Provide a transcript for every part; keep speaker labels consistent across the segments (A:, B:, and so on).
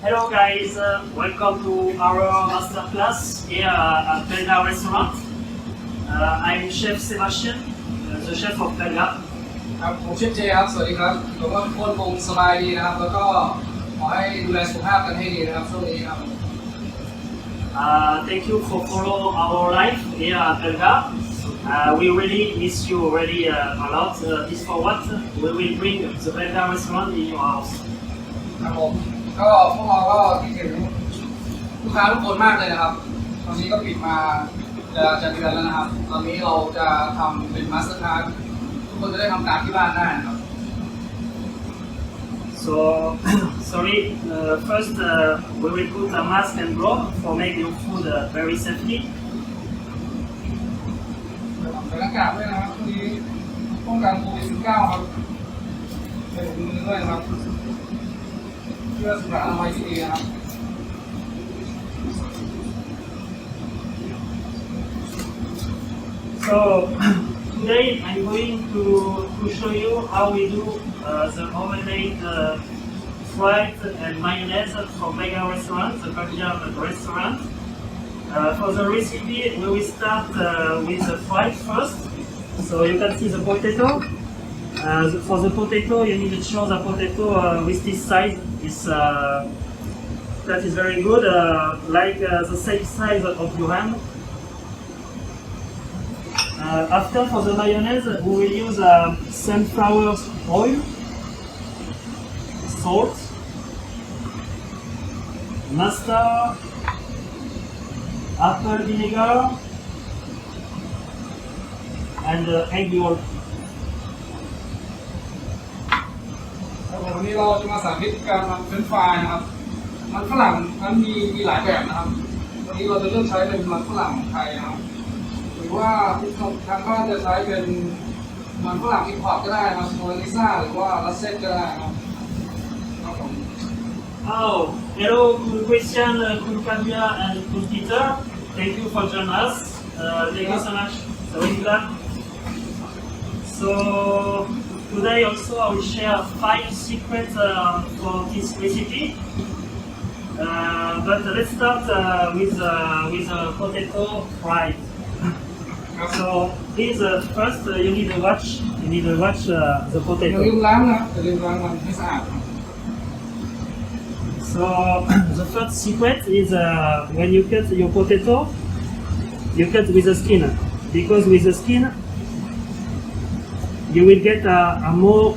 A: Hello guys, welcome to our masterclass here at Belga restaurant. I'm Chef Sebastien, the chef of Belga.
B: ครับผมเชฟเจครับสวัสดีครับหวังว่าทุกคนคงสบายดีนะครับแล้วก็ขอให้ดูแลสุขภาพกันให้ดีนะครับช่วงนี้ครับ
A: Thank you for follow our life here at Belga. We really miss you already a lot. This for what we will bring the Belga restaurant in your house.
B: ครับผมก็พวกเราก็คิดถึงลูกค้าทุกคนมากเลยนะครับตอนนี้ก็ปิดมาจะเดือนแล้วนะครับตอนนี้เราจะทำเป็นมาสเตอร์คลาสทุกคนจะได้ทำตามที่บ้านได้นะครับ
A: So sorry. First, we will put a mask and glove for make your food very safely.
B: ใส่หน้ากากด้วยนะครับช่วงนี้ป้องกันโควิด -19 ครับใส่ถุงมือด้วยนะครับเพื่อสุขอนามัยที่ดีนะครับ
A: So today I'm going to show you how we do the homemade fried and mayonnaise from Belga restaurant, the Belgian restaurant. For the recipe, we will start with the fried first. So you can see the potato. For the potato, you need to choose a potato with this size. That is very good, like the same size of your hand. After, for the mayonnaise, we will use sunflower oil, salt, mustard, apple vinegar, and egg yolk.
B: วันนี้เราจะมาสาธิตการทำเฟรนช์ฟรายนะครับมันฝรั่งนั้นมีหลายแบบนะครับวันนี้เราจะเลือกใช้เป็นมันฝรั่งไทยนะครับหรือว่าทางบ้านจะใช้เป็นมันฝรั่งอินพอร์ตก็ได้นะครับโมนาลิซ่าหรือว่าลัสเซ็ตก็ได้ครับผม
A: Oh, hello, good Christian, good Fabia, and good Peter. Thank you for joining us. Thank you so much. So we're glad. So today also I will share 5 secrets for this recipe. But let's start with potato fried. So please first you need to watch the
B: อย่า
A: potato.
B: ลืมล้างนะครับอย่าลืมล้างมันให้สะอาดครับ
A: So the first secret is when you cut your potato, you cut with the skin because with the skin you will get a more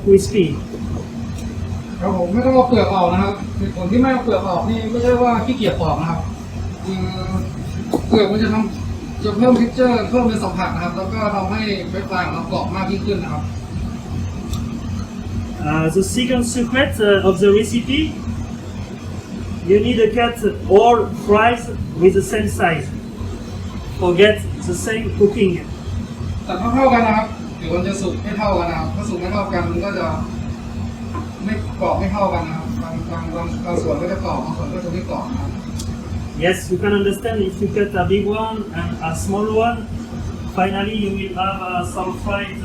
A: crispy.
B: ครับผมไม่ต้องเอาเปลือกออกนะครับเหตุผลที่ไม่เอาเปลือกออกนี่ไม่ใช่ว่าขี้เกียจปอกนะครับเปลือกมันจะเพิ่ม texture เพิ่มเป็นสัมผัสนะครับแล้วก็ทำให้เฟรนช์ฟรายของเรากรอบมากยิ่งขึ้นนะครับ
A: The second secret of the recipe, you need to cut all fries with the same size. Forget the same cooking.
B: ตัดเท่ากันนะครับเดี๋ยวมันจะสุกไม่เท่ากันนะครับถ้าสุกไม่เท่ากันมันก็จะไม่กรอบไม่เท่ากันนะครับบางส่วนก็จะกรอบบางส่วนก็จะไม่กรอบนะครับ
A: Yes, you can understand if you cut a big one and a small one. Finally, you will have some fried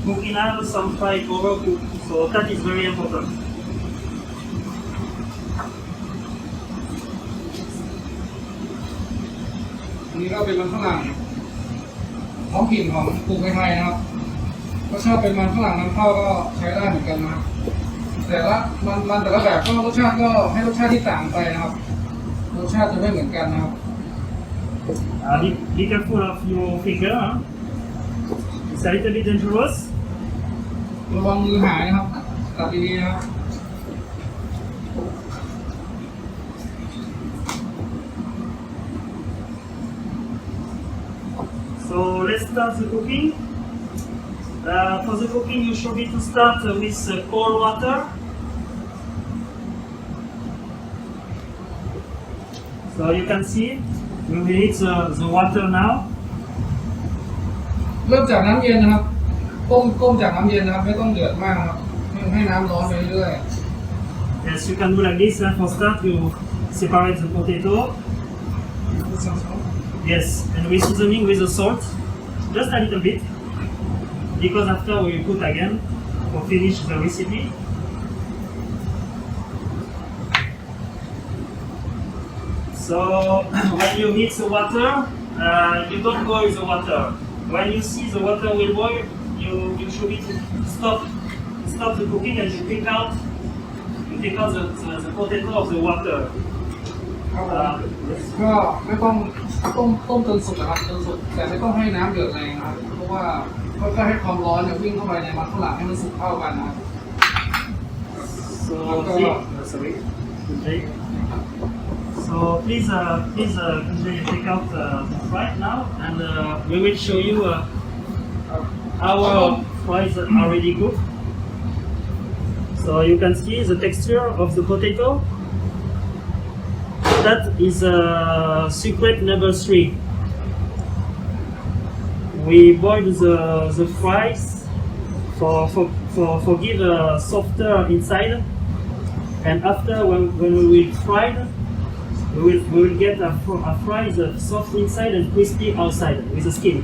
A: cooking out, some fried overcooked. So that is very important.
B: อันนี้ก็เป็นมันฝรั่งท้องถิ่นของปลูกในไทยนะครับก็ชอบเป็นมันฝรั่งนำเข้าก็ใช้ได้เหมือนกันนะครับแต่ละมันแต่ละแบบก็รสชาติก็ให้รสชาติที่ต่างไปนะครับรสชาติจะไม่เหมือนกันนะครับ
A: Be careful of your finger. Huh? It's a little bit dangerous.
B: ระวังมือหายนะครับตัดดีๆนะครับ
A: So let's start the cooking. For the cooking, you should be to start with cold water. So you can see we will heat the water now.
B: เริ่มจากน้ำเย็นนะครับต้มจากน้ำเย็นนะครับไม่ต้องเดือดมากครับให้น้ำร้อนไปเรื่อย
A: Yes, you can do like this. For start, you separate the potato. Yes, and we seasoning with the salt, just a little bit, because after we put again for finish the recipe. So when you heat the water, you don't boil the water. When you see the water will boil, you should stop the cooking and you take out the potato of the water.
B: ก็ไม่ต้องต้มจนสุกนะครับจนสุกแต่ไม่ต้องให้น้ำเดือดแรงนะครับเพราะว่าก็ให้ความร้อนเนี่ยวิ่งเข้าไปในมันฝรั่งให้มันสุกเข้ากันนะครับ
A: So sorry. So please take out the fries now, and we will show you our fries are already cooked. So you can see the texture of the potato. That is secret number 3. We boil the fries for give a softer inside, and after when we will fry them, we will get a fries soft inside and crispy outside with the skin.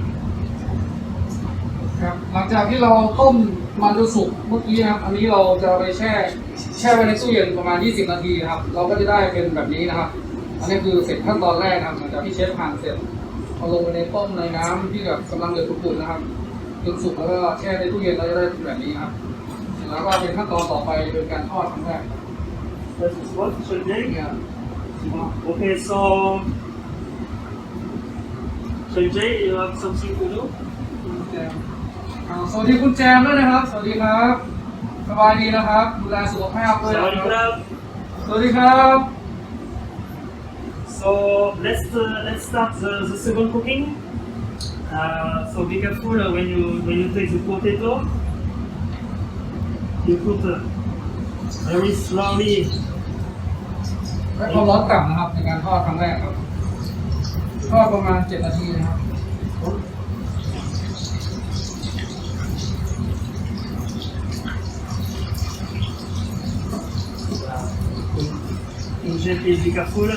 B: ครับหลังจากที่เราต้มมันจนสุกเมื่อกี้นะครับอันนี้เราจะไปแช่ไว้ในตู้เย็นประมาณ20นาทีครับเราก็จะได้เป็นแบบนี้นะครับอันนี้คือเสร็จขั้นตอนแรกนะครับหลังจากที่เชฟหั่นเสร็จเอาลงไปในต้มในน้ำที่แบบกำลังเดือดปุดๆนะครับจนสุกแล้วก็แช่ในตู้เย็นเราจะได้แบบนี้ครับแล้วก็เป็นขั้นตอนต่อไปเป็นการทอดครั้งแรก
A: That is what today.
B: Yeah.
A: Okay, so Jay, you have something to do?
B: สวัสดีคุณแจมด้วยนะครับสวัสดีครับสบายดีนะครับดูแลสุขภาพด้วยนะครับสวัสดีครับ
A: So let's start the second cooking. So be careful when you take the potato. You put very slowly.
B: และความร้อนต่ำนะครับในการทอดครั้งแรกครับทอดประมาณ7นาทีนะครับ
A: Please be careful.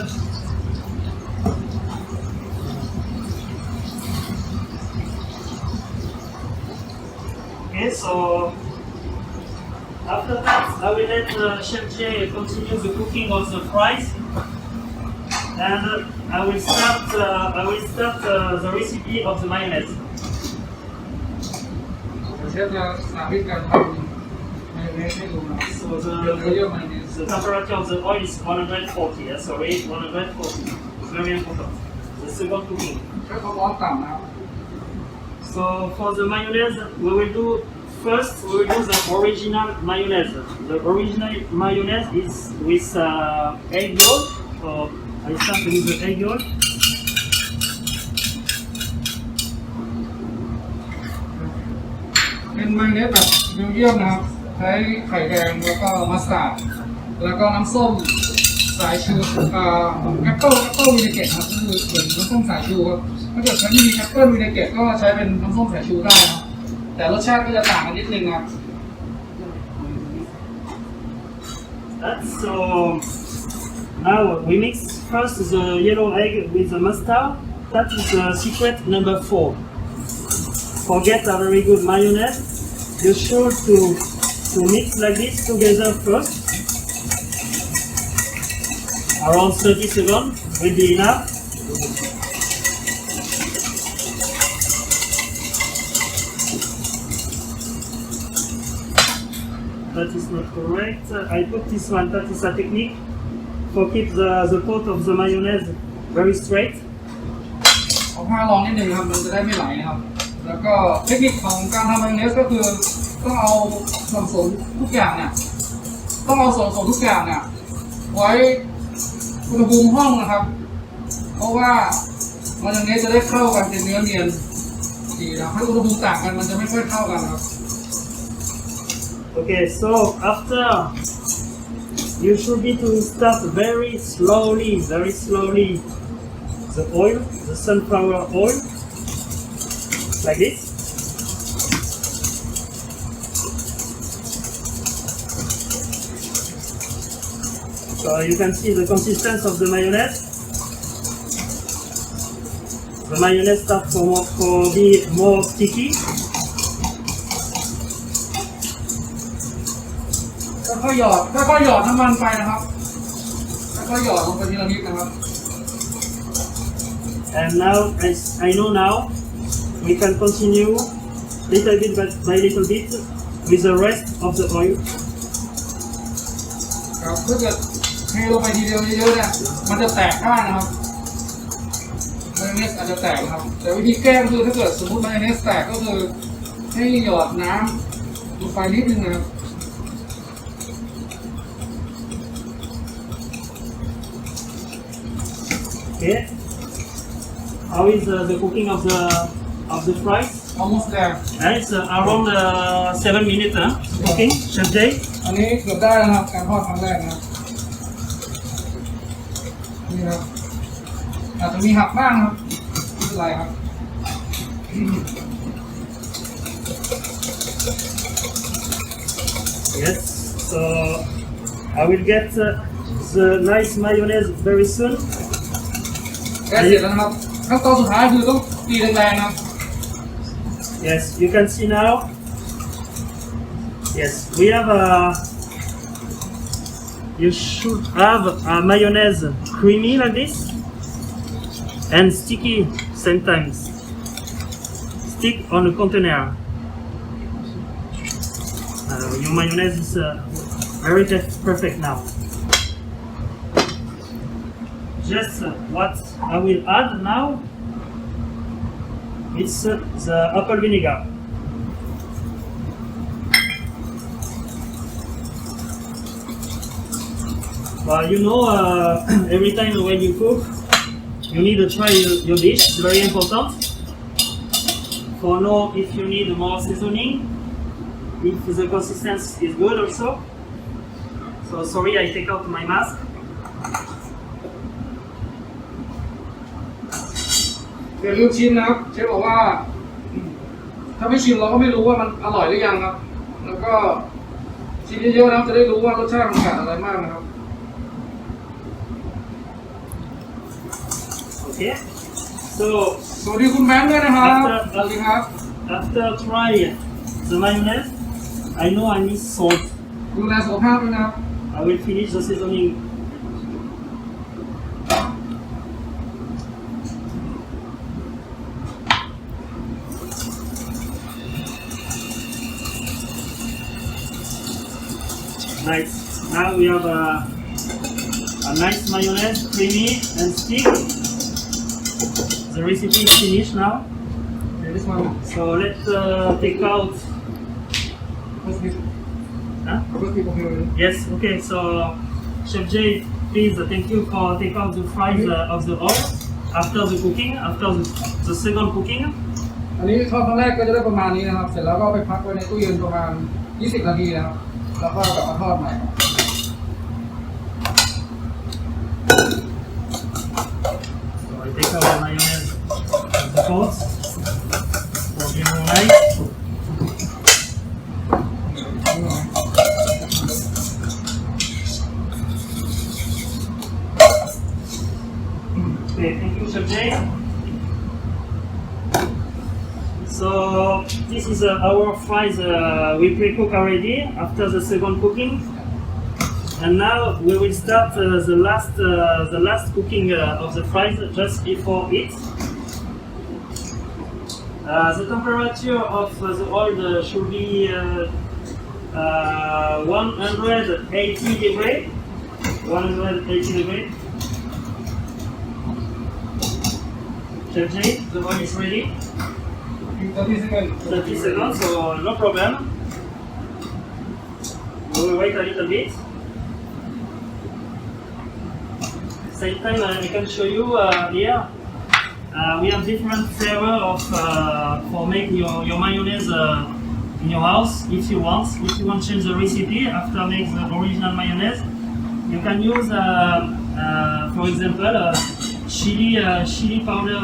A: Okay, so after that, I will let Chef Jay continue the cooking of the fries, and I will start the recipe of the mayonnaise.
B: เชฟจะสาธิตการทำเมนูให้ดูนะ
A: So
B: เยอะๆเมนู
A: the temperature of the oil is 140. Sorry, 140. It's very important. The second cooking.
B: ใช้ความร้อนต่ำนะครับ
A: So for the mayonnaise, we will do the original mayonnaise. The original mayonnaise is with egg yolk. So I start with the egg yolk.
B: เป็นมายองเนสแบบเบลเยียมนะครับใช้ไข่แดงแล้วก็มัสตาร์ดแล้วก็น้ำส้มสายชูแอปเปิลวินิเกตครับก็คือเหมือนน้ำส้มสายชูครับถ้าเกิดใครไม่มีแอปเปิลวินิเกตก็ใช้เป็นน้ำส้มสายชูได้ครับแต่รสชาติก็จะต่างกันนิดนึงครับ
A: So now we mix first the yellow egg with the mustard. That is the secret number 4. Forget a very good mayonnaise. You should to mix like this together first. Around 30 seconds will be enough. That is not correct. I put this one. That is a technique for keep the pot of the mayonnaise very straight.
B: เอาผ้ารองนิดนึงครับมันจะได้ไม่ไหลนะครับแล้วก็เทคนิคของการทำมายองเนสก็คือต้องเอาส่วนผสมทุกอย่างเนี่ยไว้อุณหภูมิห้องนะครับเพราะว่ามายองเนสจะได้เข้ากันเป็นเนื้อเนียนดีนะถ้าอุณหภูมิต่างกันมันจะไม่ค่อยเข้ากันครับ
A: Okay, so after you should be to start very slowly, the oil, the sunflower oil, like this. So you can see the consistency of the mayonnaise. The mayonnaise starts to be more sticky. ค่อยๆหยอดน้ำมันไปนะครับค่อยๆหยอดลงไปทีละนิดนะครับ And now, as I know now, we can continue little bit by little bit with the rest of the oil.
B: ครับถ้าเกิดเทลงไปทีเดียวเยอะๆเนี่ยมันจะแตกได้นะครับมายองเนสอาจจะแตกนะครับแต่วิธีแก้ก็คือถ้าเกิดสมมติมายองเนสแตกก็คือให้หยอดน้ำลงไปนิดนึงนะครับ
A: Okay. How is the cooking of the fries?
B: almost there
A: It's around 7 minutes cooking, Chef Jay.
B: อันนี้เกือบได้แล้วนะครับการทอดครั้งแรกนะครับนี่ครับอาจจะมีหักบ้างครับไม่เป็นไรครับ
A: Yes. So I will get the nice mayonnaise very soon.
B: แก้เสร็จแล้วนะครับขั้นตอนสุดท้ายคือต้องตีแรงๆนะครับ
A: Yes, you can see now. Yes, we have you should have a mayonnaise creamy like this and sticky sometimes. Stick on the container. Your mayonnaise is very perfect now. Just what I will add now. It's the apple vinegar. Well, you know, every time when you cook, you need to try your dish. It's very important. For know if you need more seasoning, if the consistency is good also. So sorry, I take out my mask. อย่าลืมชิมนะครับเชฟบอกว่าถ้าไม่ชิมเราก็ไม่รู้ว่ามันอร่อยหรือยังครับแล้วก็ชิมเยอะๆนะครับจะได้รู้ว่ารสชาติมันขาดอะไรมากนะครับโอเค so สวัสดีคุณแบงค์ด้วยนะครับสวัสดีครับ after try the mayonnaise I know I need salt ดูแลสุขภาพด้วยนะครับ I will finish the seasoning Nice. Now we have a nice mayonnaise, creamy and thick. The recipe is finished now. Okay, this one. So let's take out. Huh? Yes. Okay. So Chef Jay, please thank you for take out the fries of the oil after the cooking, after the second cooking. อันนี้ทอดครั้งแรกก็จะได้ประมาณนี้นะครับเสร็จแล้วก็ไปพักไว้ในตู้เย็นประมาณ20 นาทีนะครับแล้วก็กลับมาทอดใหม่ครับ So I take out the mayonnaise of the pot for being nice. Okay, thank you, Chef Jay. So this is our fries we pre-cook already after the second cooking, and now we will start the last cooking of the fries just before it. The temperature of the oil should be 180 degrees. 180 degrees. Chef Jay, the oil is ready. 30 seconds, so no problem. We will wait a little bit. Same time, I can show you here. We have different flavor of for make your mayonnaise in your house if you want. If you want to change the recipe after make the original mayonnaise, you can use, for example, chili powder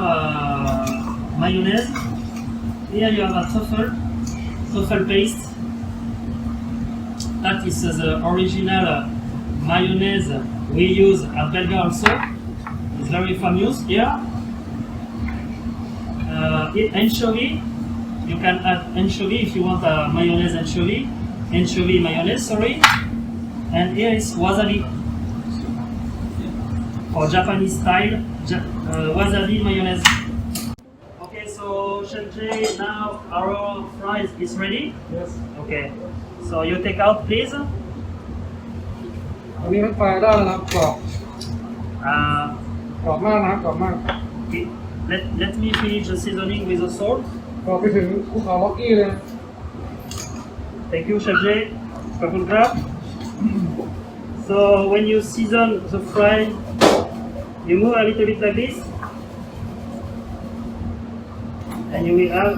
A: mayonnaise. Here you have a truffle paste. That is the original mayonnaise we use at Belga also. It's very famous here. Anchovy, you can add anchovy if you want a mayonnaise anchovy mayonnaise, sorry. And here is wasabi for Japanese style wasabi mayonnaise. Okay, so Chef J, now our fries is ready.
B: yes
A: Okay, so you take out, please.
B: อันนี้เป็นไฟได้แล้วนะครับกรอบ
A: Uh,
B: กรอบมากนะครับกรอบมาก
A: okay. Let me finish the seasoning with the salt.
B: กรอบไปถึงภูเขาล็อกกี้เลยนะ
A: Thank you, Chef J. Purple crab. So when you season the fry, you move a little bit like this, and you will have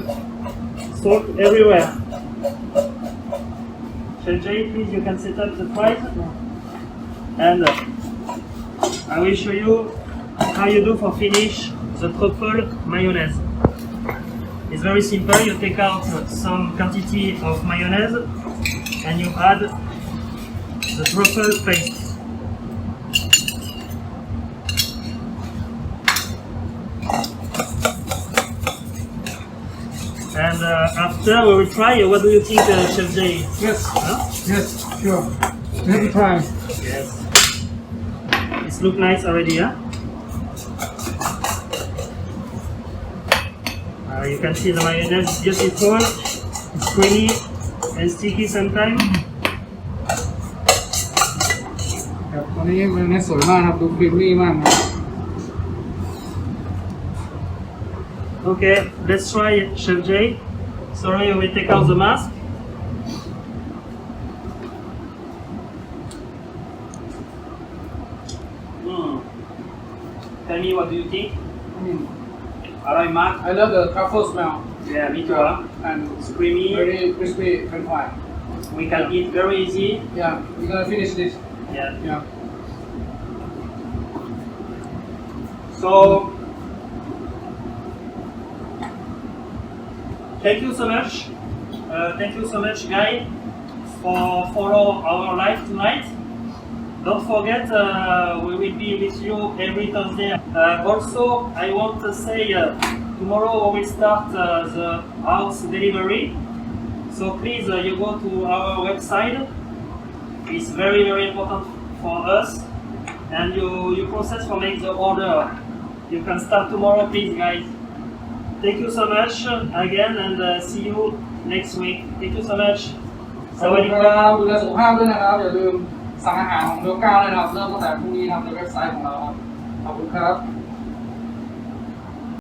A: salt everywhere. Chef J, please, you can set up the fries, and I will show you how you do for finish the truffle mayonnaise. It's very simple. You take out some quantity of mayonnaise and you add the truffle paste. And after we will try. What do you think, Chef J?
B: yes
A: Huh?
B: yes sure you have to try
A: Yes. It looks nice already, huh? You can see the mayonnaise is beautiful, it's creamy and sticky sometimes.
B: ครับวันนี้มันสวยมากครับดูครีมมี่มากนะ
A: Okay, let's try it, Chef J. Sorry, we will take out the mask. Tell me, what do you think? Alright, Mark?
B: I love the truffle smell
A: Yeah, me too. Huh?
B: and
A: It's creamy.
B: very crispy french fry
A: We can eat very easy.
B: yeah we're gonna finish this
A: Yeah.
B: yeah
A: So, thank you so much. Thank you so much, guys, for follow our live tonight. Don't forget, we will be with you every Thursday. Also, I want to say tomorrow we will start the house delivery. So please, you go to our website. It's very, very important for us. And you process for make the order. You can start tomorrow, please, guys. Thank you so much again, and see you next week. Thank you so much.
B: สวัสดีครับดูแลสุขภาพด้วยนะครับอย่าลืมสั่งอาหารของเบลก้าเลยนะครับเริ่มตั้งแต่พรุ่งนี้ทำในเว็บไซต์ของเราครับขอบคุณครับ